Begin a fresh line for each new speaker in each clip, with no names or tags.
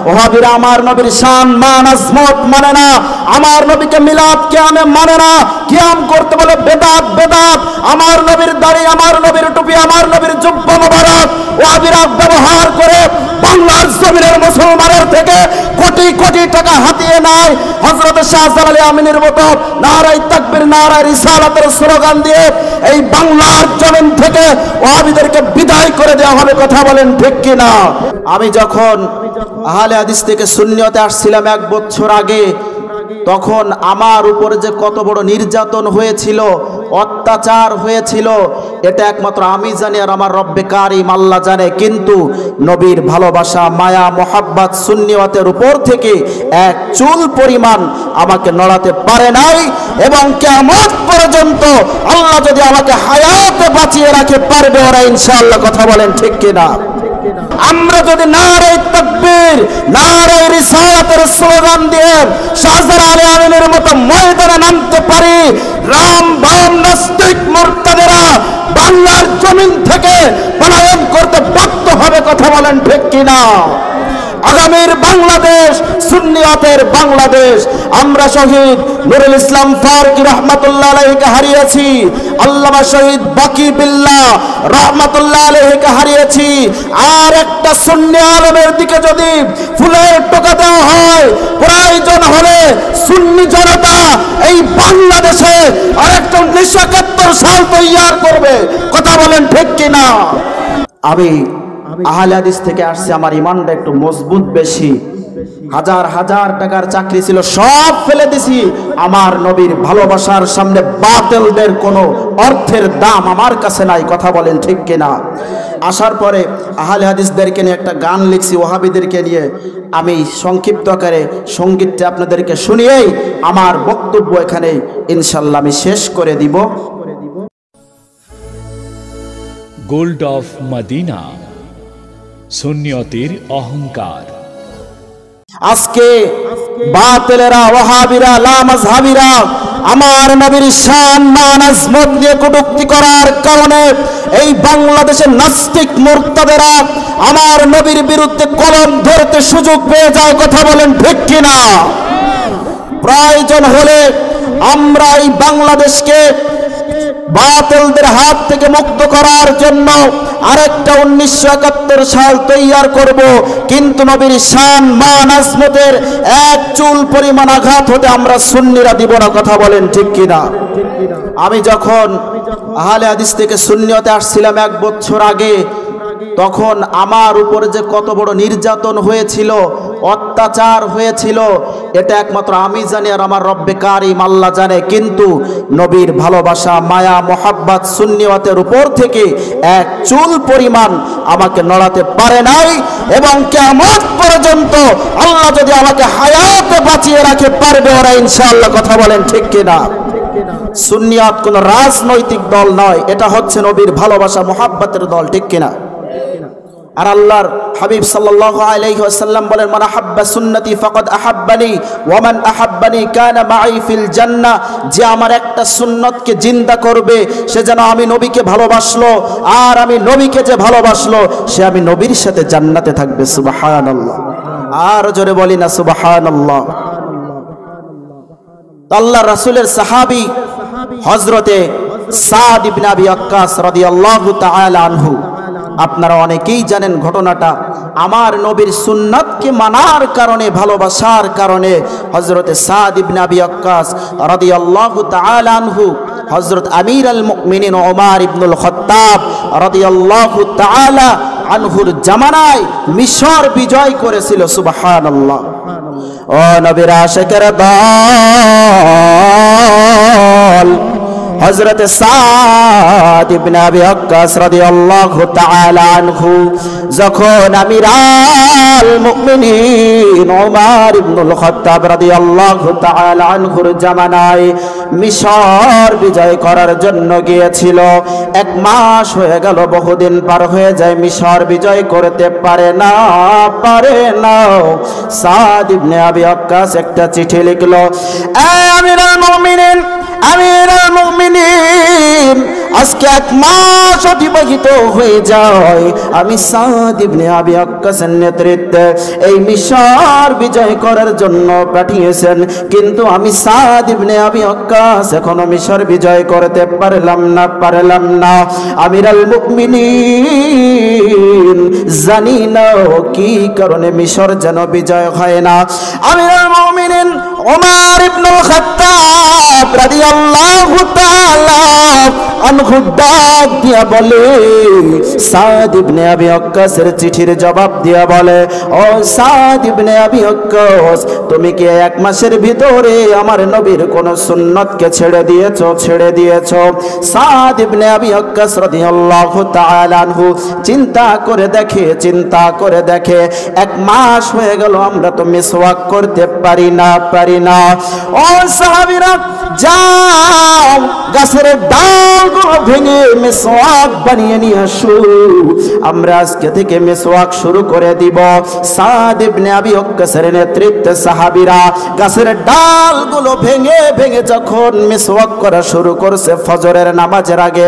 ওহাবিরা আমার নবীর শান মান আজমত মানে না, আমার নবীকে মিলাদ কিয়ামে মানে না, কিয়াম করতে বলে বেদাত বেদাত। আমার নবীর দাড়ি, আমার নবীর টুপি, আমার নবীর জুব্বা মোবারক ওহাবিরা ব্যবহার করে বাংলার জমিনের মুসলমানের থেকে কোটি কোটি টাকা হাতিয়ে নেয়। হযরত শাহজালাল আমিনের মতো নারায়ে তাকবীর নারায়ে রিসালাতের স্লোগান দিয়ে এই বাংলার জমিন থেকে ওহাবিদেরকে বিদায় করে দেওয়া হবে। কথা বলেন ঠিক কিনা? আমি যখন আহলে হাদিস থেকে সুন্নিয়তে আসছিলাম 1 বছর আগে, তখন আমার উপরে যে কত বড় নির্যাতন হয়েছিল, অত্যাচার হয়েছিল, এটা একমাত্র আমি জানি আর আমার রব্বে কারিম আল্লাহ জানে। কিন্তু নবীর ভালোবাসা, মায়া, মোহাব্বত সুন্নিয়তের উপর থেকে এক চুল পরিমাণ আমাকে নড়াতে পারে নাই। এবং কিয়ামত পর্যন্ত আল্লাহ যদি আমাকে হায়াতে বাঁচিয়ে রাখে পারবে ওরা ইনশাআল্লাহ। কথা বলেন ঠিক কিনা? আমরা যদি নারায়ে তাকবীর নারায়ে রিসালাতের স্লোগান দিয়ে শাহজালাল আমিনের মতো ময়দানে নামতে পারি, রাম বাম নাস্তিক মুরতাদেরা বাংলার জমিন থেকে পলায়ন করতে বাধ্য হবে। কথা বলেন ঠিক কিনা? আগামীর বাংলাদেশ সুন্নিয়তের বাংলাদেশ। আমরা শহীদ নুরুল ইসলাম ফারুকী রাহমাতুল্লাহ আলাইহিকে হারিয়েছি, আল্লামা শহীদ বাকি বিল্লাহ রাহমাতুল্লাহ আলাইহিকে হারিয়েছি। আর একটা সুন্নি আলেমের দিকে যদি ফুলের টোকা দেওয়া হয়, প্রয়োজন হলে সুন্নি জনতা এই বাংলাদেশে আরেকটা 1971 সাল তৈয়ার করবে। কথা বলেন ঠিক কিনা? আমি আহলে হাদিস থেকে আসছে, আমার ইমানটা একটু মজবুত বেশি। হাজার হাজার টাকার চাকরি ছিল, সব ফেলে দিছি আমার নবীর ভালোবাসার সামনে। বাতিলদের কোনো অর্থের দাম আমার কাছে নাই। কথা বলেন ঠিক কিনা? আসার পরে আহলে হাদিসদেরকে নিয়ে একটা গান লিখছি, ওহাবিদেরকে নিয়ে। আমি সংক্ষিপ্ত আকারে সঙ্গীতটা আপনাদেরকে শুনিয়েই আমার বক্তব্য এখানে ইনশাল্লাহ আমি শেষ করে দিব।
গোল্ড অফ মদিনা, সুন্নিয়তের অহংকার।
আজকে বাতিলেরা, ওহাবিরা, লামাযহাবিরা আমার নবীর শান মান আজমত নিয়ে কটূক্তি করার কারণে এই বাংলাদেশের নাস্তিক মুরতাদেরা আমার নবীর বিরুদ্ধে কলম ধরতে সুযোগ পেয়ে যায়। কথা বলেন ঠিক কিনা? প্রয়োজন হলে আমরা এই বাংলাদেশকে বাতিলদের হাত থেকে মুক্ত করার জন্য আরেকটা 1971 সাল তৈয়ার করব, কিন্তু নবীর শান মান আজমতের এক চুল পরিমাণ আঘাত হতে আমরা সুন্নিরা দিব না। কথা বলেন ঠিক কিনা? আমি যখন আহলে হাদিস থেকে সুন্নিয়তে আসছিলাম 1 বছর আগে, তখন আমার উপরে যে কত বড় নির্যাতন হয়েছিল, অত্যাচার হয়েছিল, এটা একমাত্র আমি জানি আর আমার রব্বে কারিম আল্লাহ জানে। কিন্তু নবীর ভালোবাসা, মায়া, মোহাব্বত সুন্নিয়তের উপর থেকে এক চুল পরিমাণ আমাকে নড়াতে পারে নাই। এবং কিয়ামত পর্যন্ত আল্লাহ যদি আমাকে হায়াতে বাঁচিয়ে রাখে পারবে ওরা ইনশাআল্লাহ। কথা বলেন ঠিক কিনা? সুন্নিয়ত কোনো রাজনৈতিক দল নয়, এটা হচ্ছে নবীর ভালোবাসা মোহাব্বতের দল। ঠিক কিনা? আর আল্লাহর হাবিব সাল্লাল্লাহু আলাইহি ওয়াসাল্লাম বলেন, মান আহাব্বা সুন্নতি ফাকাদ আহাব্বানি ওয়া মান আহাব্বানি কানা মাই ফিল জান্নাহ। যে আমার একটা সুন্নতকে জিন্দা করবে সে যেন আমি নবীকে ভালোবাসলো, আর আমি নবীকে যে ভালোবাসলো সে আমি নবীর সাথে জান্নাতে থাকবে। সুবহানাল্লাহ। আর জোরে বলি না সুবহানাল্লাহ। আল্লাহর রাসূলের সাহাবী হযরতে সাদ ইবনে আবি ওয়াক্কাস রাদিয়াল্লাহু তাআলা আনহু, আপনারা অনেকেই জানেন ঘটনাটা। আমার নবীর সুন্নাতকে মানার কারণে, ভালোবাসার কারণে হযরতে সাদ ইবনে আবি ওয়াক্কাস রাদিয়াল্লাহু তাআলা আনহু হযরত আমির আল মুমিনিন ওমর ইবনুল খাত্তাব রাদিয়াল্লাহু তাআলা আনহুর জামানায় মিশর বিজয় করেছিল। সুবহানাল্লাহ। ও নবীর আশিকের দল হযরত সাদ ইবনে আবি ওয়াক্কাস রাদিয়াল্লাহু তাআলা আনহু যখন আমিরাল মুমিনিন ওমর ইবনুল খাত্তাব রাদিয়াল্লাহু তাআলা আনহুর জামানায় মিশর বিজয় করার জন্য গিয়েছিল, 1 মাস হয়ে গেল, বহুদিন পার হয়ে যায়, মিশর বিজয় করতে পারে না। সাদ ইবনে আবি ওয়াক্কাস একটা চিঠি লিখলো, আমিরাল মুমিনিন, আমিরাল মুমিনিন, আজকে 1 মাস অতিবাহিত হয়ে যায়, আমি সাদ ইবনে আবি ওয়াক্কাসের নেতৃত্বে এই মিশর বিজয় করার জন্য পাঠিয়েছেন, কিন্তু আমি সাদ ইবনে আবি ওয়াক্কাস এখনো মিশর বিজয় করতে পারলাম না। আমিরুল মুমিনিন, জানি না কি কারণে মিশর যেন বিজয় হয় না। আমিরুল মুমিনিন ওমর ইবনুল খাত্তাব রাদিয়াল্লাহু তাআলা আনহু ডাক দিয়া বলে, সাদ ইবনে আবি ওয়াক্কাসের চিঠির জবাব দিয়া বলে, ও সাদ ইবনে আবি ওয়াক্কাস, তুমি কি 1 মাসের ভিতরে আমার নবীর কোন সুন্নতকে ছেড়ে দিয়েছো? সাদ ইবনে আবি ওয়াক্কাস রাদিয়াল্লাহু তাআলা আনহু চিন্তা করে দেখে 1 মাস হয়ে গেল, আমরা তো মিসওয়াক করতে পারি না। ও সাহাবীরা, যাও গাছের ডালগুলো ভেঙে মিসওয়াক বানিয়ে নিয়ে আসো, আমরা আজকে থেকে মিসওয়াক শুরু করে দিব। সাদ ইবনে আবি ওয়াক্কাসের নেতৃত্বে সাহাবীরা গাছের ডালগুলো ভেঙে যখন মিসওয়াক করা শুরু করছে ফজরের নামাজের আগে,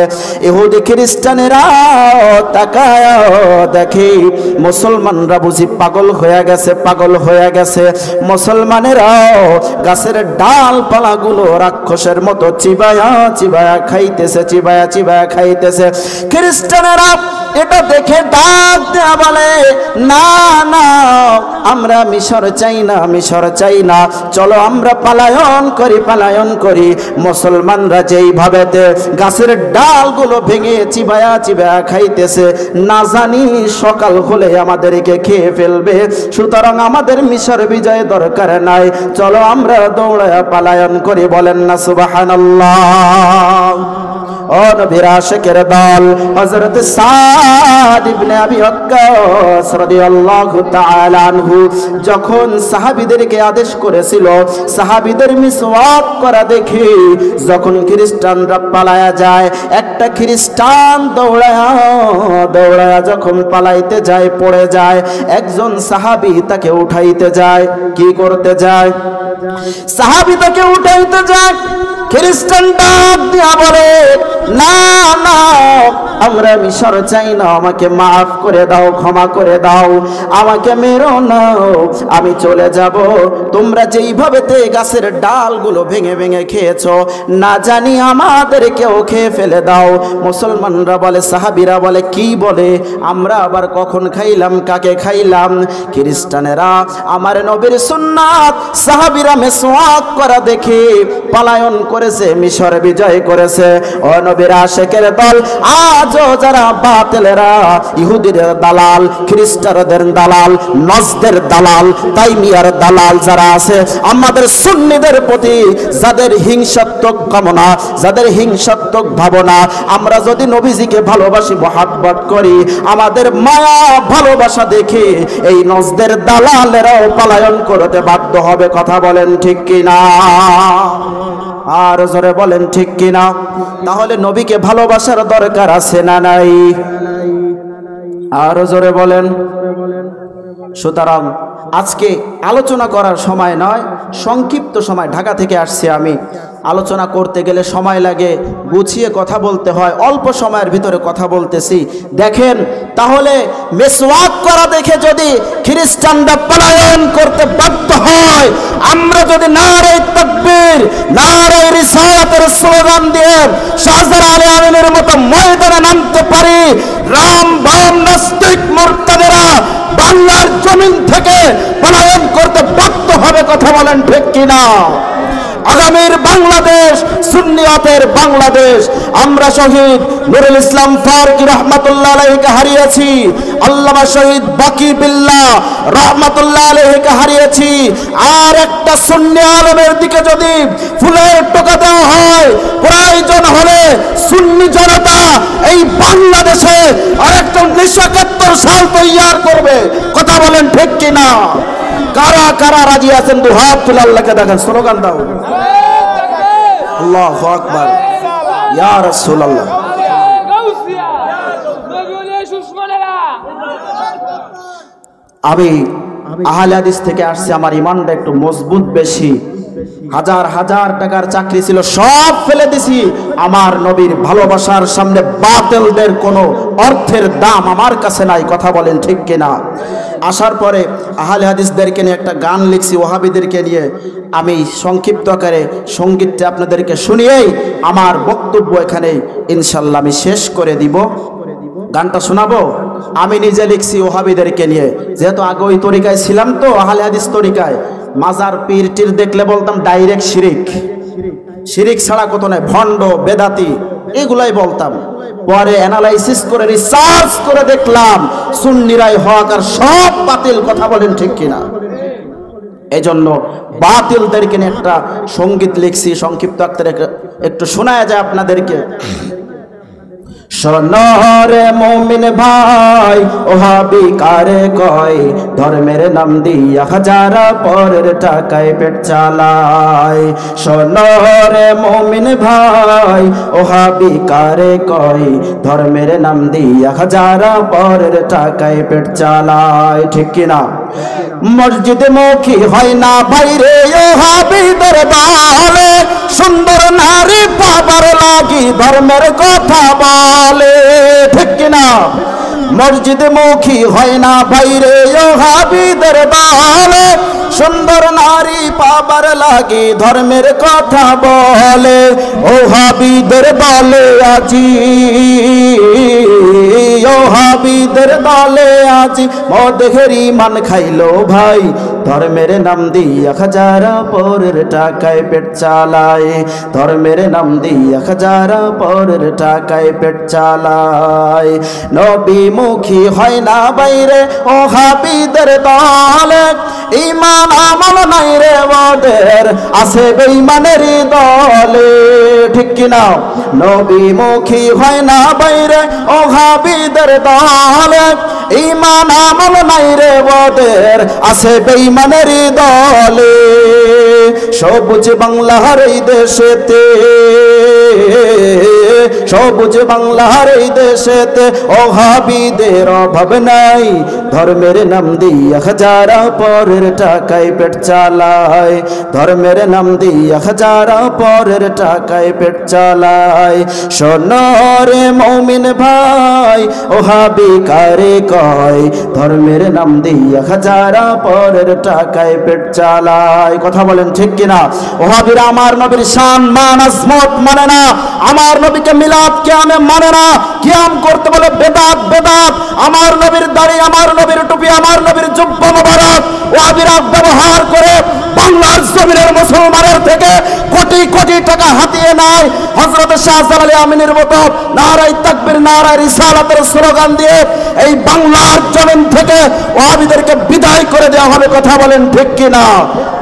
ইহুদি খ্রিস্টানেরা তাকায়া দেখে মুসলমানরা বুঝি পাগল হয়ে গেছে। মুসলমানেরা গাছের ডালপালাগুলো রাক্ষসের মতো চিবায়া খাইতেছে। খ্রিস্টানেরা এটা দেখে ডাক দেয়া বলে, না, আমরা মিশর চাই না, চলো আমরা পালায়ন করি। মুসলমানরা যেইভাবে গাছের ডালগুলো ভেঙে চিবায়া খাইতেছে, না জানি সকাল হলে আমাদেরকে খেয়ে ফেলবে, সুতরাং আমাদের মিশর বিজয় দরকার নাই, চলো আমরা দৌড়ায়া পালায়ন করি। বলেন না সুবহানাল্লাহ। ও নবীর আশিকের দল, হযরত সাদ ইবনে আবি ওয়াক্কাস রাদিয়াল্লাহু তাআলা আনহু যখন সাহাবীদেরকে আদেশ করেছিল সাহাবীদের মিসওয়াক করা দেখে যখন খ্রিস্টানরা পালায়া যায়, একটা খ্রিস্টান দৌড়ায়া যখন পালাইতে যায়, পড়ে যায়, একজন সাহাবী তাকে উঠাইতে যায়। কি করতে যায়? সাহাবী তাকে উঠাইতে যায়। খ্রিস্টান ডাক দিয়া বলে, না, আমরা মিশর চাই না, আমাকে মাফ করে দাও, ক্ষমা করে দাও, আমাকে মেরো না, আমি চলে যাব। তোমরা যেইভাবে গাছের ডালগুলো ভেঙে খেয়েছো, না জানি আমাদেরকেও খেয়ে ফেলে দাও। মুসলমানরা বলে, সাহাবীরা বলে, কি বলে? আমরা আবার কখন খাইলাম, কাকে খাইলাম? খ্রিস্টানেরা আমার নবীর সুন্নাত সাহাবীরা মিসওয়াক করা দেখে পালায়ন করেছে, মিশর বিজয় করেছে। ও নবীর আশিকের দল, আজও যারা বাতিলেরা, ইহুদির দালাল, খ্রিস্টানদের দালাল, নজদের দালাল, তাইমিয়ার দালাল যারা আছে, আমাদের সুন্নিদের প্রতি যাদের হিংসাত্মক কামনা, যাদের হিংসাত্মক ভাবনা, আমরা যদি নবীজিকে ভালোবাসি, মহাব্বত করি, আমাদের মায়া ভালোবাসা দেখে এই নজদের দালালেরাও পালায়ন করতে বাধ্য হবে। কথা বলেন ঠিক কিনা? আর জোরে বলেন ঠিক কিনা? তাহলে নবীকে ভালোবাসার দরকার আছে না নাই? আর জোরে বলেন। সুতরাং আজকে আলোচনা করার সময় নয়, সংক্ষিপ্ত সময়, ঢাকা থেকে আসছি আমি, আলোচনা করতে গেলে সময় লাগে, গুছিয়ে কথা বলতে হয়, অল্প সময়ের ভিতরে কথা বলতেছি। দেখেন, তাহলে মিসওয়াক করা দেখে যদি খ্রিস্টানরা পলায়ন করতে বাধ্য হয়, আমরা যদি নারে তাকবীর, নারে রিসালাতের স্লোগান দিয়ে শাহজালাল আলী আমিনের মতো ময়দানে নামতে পারি, রাম বাম নাস্তিক মুরতাদেরা বাংলার জমিন থেকে পলায়ন করতে বাধ্য হবে। কথা বলেন ঠিক কিনা? আগামীর বাংলাদেশ সুন্নিয়াতের বাংলাদেশ। আমরা শহীদ নুরুল ইসলাম ফারুকী রহমাতুল্লাহ আলাইহিকে হারিয়েছি, আল্লামা শহীদ বাকি বিল্লাহ রহমাতুল্লাহ আলাইহিকে হারিয়েছি। আর একটা সুন্নি আলেমের দিকে যদি ফুলের টোকা দেওয়া হয়, প্রয়োজন হলে সুন্নি জনতা এই বাংলাদেশে আরেকটা 1971 সাল তৈয়ার করবে। কথা বলেন ঠিক কিনা? কারা কারা রাজি আছেন? দু হাত তুলে আল্লাহকে দেখেন, স্লোগান দাও, আল্লাহু আকবার, ইয়া রাসূলুল্লাহ। আমি আহলে হাদিস থেকে আসছি, আমার ইমানটা একটু মজবুত বেশি, হাজার হাজার টাকার চাকরি ছিল, সব ফেলে দিছি। আমার নবীর ভালোবাসার সামনে বাতিলদের কোনো অর্থের দাম আমার কাছে নাই। কথা বলেন ঠিক কিনা? আসার পরে আহলে হাদিসদেরকে নিয়ে একটা গান লিখছি, ওহাবিদেরকে নিয়ে। আমি সংক্ষিপ্ত আকারে সঙ্গীতটা আপনাদেরকে শুনিয়েই আমার বক্তব্য এখানে ইনশাল্লাহ আমি শেষ করে দিব। গানটা শোনাবো। আমি নিজে লিখছি ওহাবিদেরকে নিয়ে, যেহেতু আগে ওই তরিকায় ছিলাম তো, আহলে হাদিস তরিকায়। মাজার পীর টির দেখলে বলতাম ডাইরেক্ট শিরিক, শিরিক ছাড়া কত নাই, ভণ্ড বেদাতি এগুলাই বলতাম। পরে অ্যানালাইসিস করে রিসার্চ করে দেখলাম সুন্নিরাই হক আর সব বাতিল। কথা বলেন ঠিক কিনা? এজন্য বাতিলদেরকে নিয়ে একটা সঙ্গীত লিখছি, সংক্ষিপ্ত আকারে একটু শোনায়া যায় আপনাদেরকে। শোনরে মুমিন ভাই, ওহাবি কারে কয়, ধর্মের নাম দিয়া হাজারা পরের টাকায় পেট চালায়। শোনরে মুমিন ভাই, ওহাবি কারে কয়, ধর্মের নাম দিয়া হাজারা পরের টাকায় পেট চালায়। ঠিক কিনা? মসজিদ মুখী হয় না বাইরে ওহাবিদের দলে, সুন্দর নারী পাবার লাগি ধর্মের কথা বলে। ঠিক কিনা? মসজিদ মুখী হয় না বাইরে ওহাবিদের দলে, সুন্দর নারী পাবার লাগি ধর্মের কথা বলে। ওহাবিদের দলে আজি, ওহাবিদের দলে আজি মদ ঘেরি মান খাইলো ভাই, ধর্মের নাম দিয়া হাজারা পরের টাকায় পেট চালায়। ধর্মের নাম দিয়া হাজারা পরের টাকায় পেট চালায়। নবী মুখী হয় না বাইরে ওহাবিদের দলে, ইমান আমল নাই রে ওদের আছে বেঈমানের দলে। ঠিক কিনা? নবী মুখী হয় না বাইরে ওহাবিদের দলে, ইমান আমল নাই রে ওদের আছে বেঈমানের দলে। সবুজ বাংলার এই দেশেতে, সবুজ বাংলার এই দেশেতে ওহাবিদের অভাব নাই, ধর্মের নাম দিয়া হাজারা পরের টাকায় পেট চালায়। ধর্মের নাম দিয়া হাজারা পরের টাকায় পেট চালায়। শোনরে মুমিন ভাই, ওহাবি কারে কয়, ধর্মের নাম দিয়া হাজারা পরের টাকায় পেট চালায়। কথা বলেন ঠিক কিনা? ওহাবিরা আমার নবীর শান মান আজমত মানে না, আমার নবীকে মিলাদ কিয়ামে মানে না, কিয়াম করতে বলে বেদাত বেদাত। আমার নবীর দাড়ি, আমার নবীর টুপি, আমার নবীর জুব্বা মোবারক ওহাবিরা ব্যবহার করে বাংলার জমিনের মুসলমানের থেকে কোটি কোটি টাকা হাতিয়ে নেয়। হযরত শাহজালাল আমিনের মতো নারায়ে তাকবীর নারায়ে রিসালাতের স্লোগান দিয়ে এই বাংলার জমিন থেকে ওহাবিদেরকে বিদায় করে দেওয়া হবে। কথা বলেন ঠিক কিনা?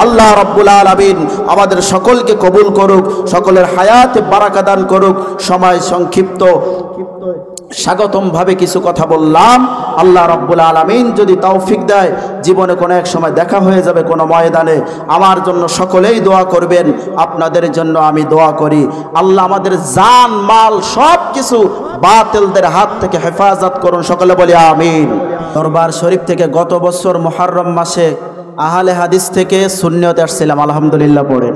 আল্লাহ রাব্বুল আলামিন আমাদের সকলকে কবুল করুক, সকলের হায়াতে বারাকা দান করুক। সময় সংক্ষিপ্ত, স্বাগতম ভাবে কিছু কথা বললাম। আল্লাহ রাব্বুল আলামিন যদি তৌফিক দেয়, জীবনে কোনো এক সময় দেখা হয়ে যাবে কোনো ময়দানে। আমার জন্য সকলেই দোয়া করবেন, আপনাদের জন্য আমি দোয়া করি। আল্লাহ আমাদের জান মাল সব কিছু বাতিলদের হাত থেকে হেফাজত করুন। সকলে বলি আমিন। দরবার শরীফ থেকে গত বছর মুহররম মাসে আহলে হাদিস থেকে সুন্নিয়তে আসছিলাম, আলহামদুলিল্লাহ পড়েন।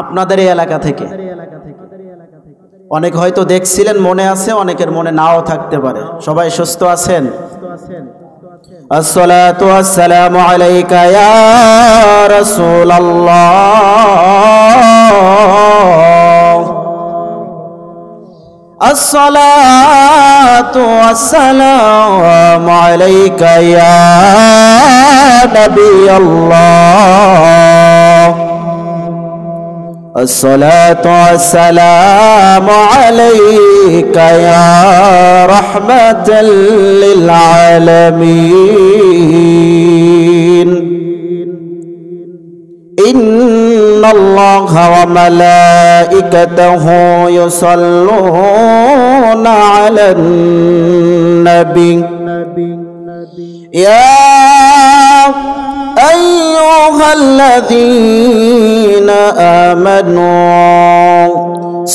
আপনাদের এই এলাকা থেকে অনেক হয়তো দেখছিলেন, মনে আছে, অনেকের মনে নাও থাকতে পারে। সবাই সুস্থ আছেন? আসসালাতু ওয়াসসালামু আলাইকা ইয়া রাসূলুল্লাহ, আসসালাতু ওয়াসসালামু আলাইকা ইয়া নবিয়াল্লাহ, الصلاة والسلام عليك يا رحمة للعالمين. إن الله وملائكته يصلون على النبي يا أيها الذين آمنوا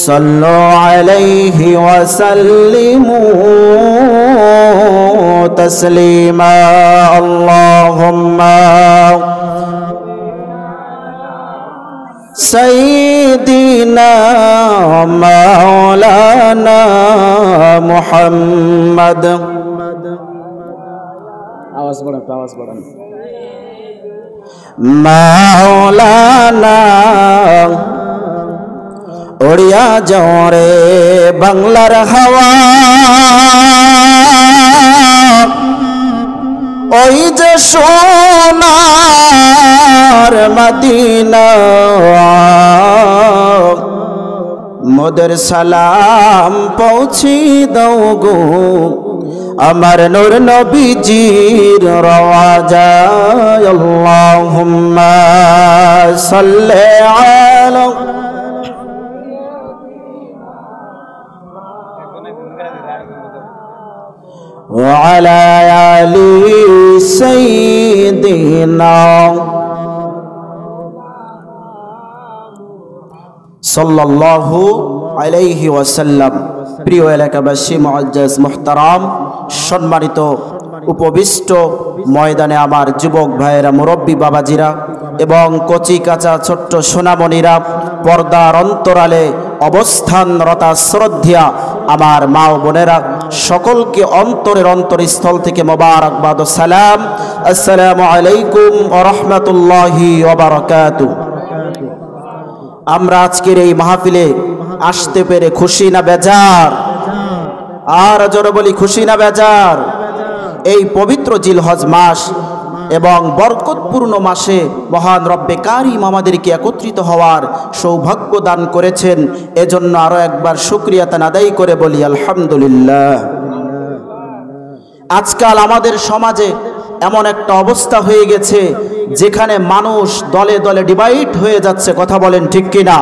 صلوا عليه وسلموا تسليما. اللهم سيدنا مولانا محمد مولانا उड़िया जोरे बंगलार हवा ओई जे सोनार मदीना मोदर सलाम पहुँची दो गो अमर नूर नबीजीर रवाजा अल्लाहुम्मा सल्ले अला وعلى آل سيدنا সাল্লাল্লাহু আলাইহি ওয়াসাল্লাম। প্রিয় এলাকাবাসী, মুআজ্জাজ মুহতারাম, সম্মানিত উপবিষ্ট ময়দানে আমার যুবক ভাইয়েরা, মুরব্বী বাবাজিরা এবং কচি কাঁচা ছোট্ট সোনামণিরা, পর্দার অন্তরালে অবস্থানরতা শ্রদ্ধা আমার মা ও বোনেরা, সকলকে অন্তরের অন্তরস্থল থেকে মোবারকবাদ ও সালাম। আসসালামু আলাইকুম ওয়া রাহমাতুল্লাহি ওয়া বারাকাতুহু। আমরা আজকের এই মাহফিলে আসতে পেরে খুশি না বেজার? আর জোরে বলি, খুশি না বেজার? এই পবিত্র জিলহজ মাস এবং বরকতপূর্ণ মাসে মহান রব্বে কারিম আমাদেরকে একত্রিত হওয়ার সৌভাগ্য দান করেছেন। এজন্য আরো একবার শুকরিয়া তান আদায় করে বলি আলহামদুলিল্লাহ। আজকাল আমাদের সমাজে এমন একটা অবস্থা হয়ে গেছে যেখানে মানুষ দলে দলে ডিভাইড হয়ে যাচ্ছে, কথা বলেন ঠিক কিনা?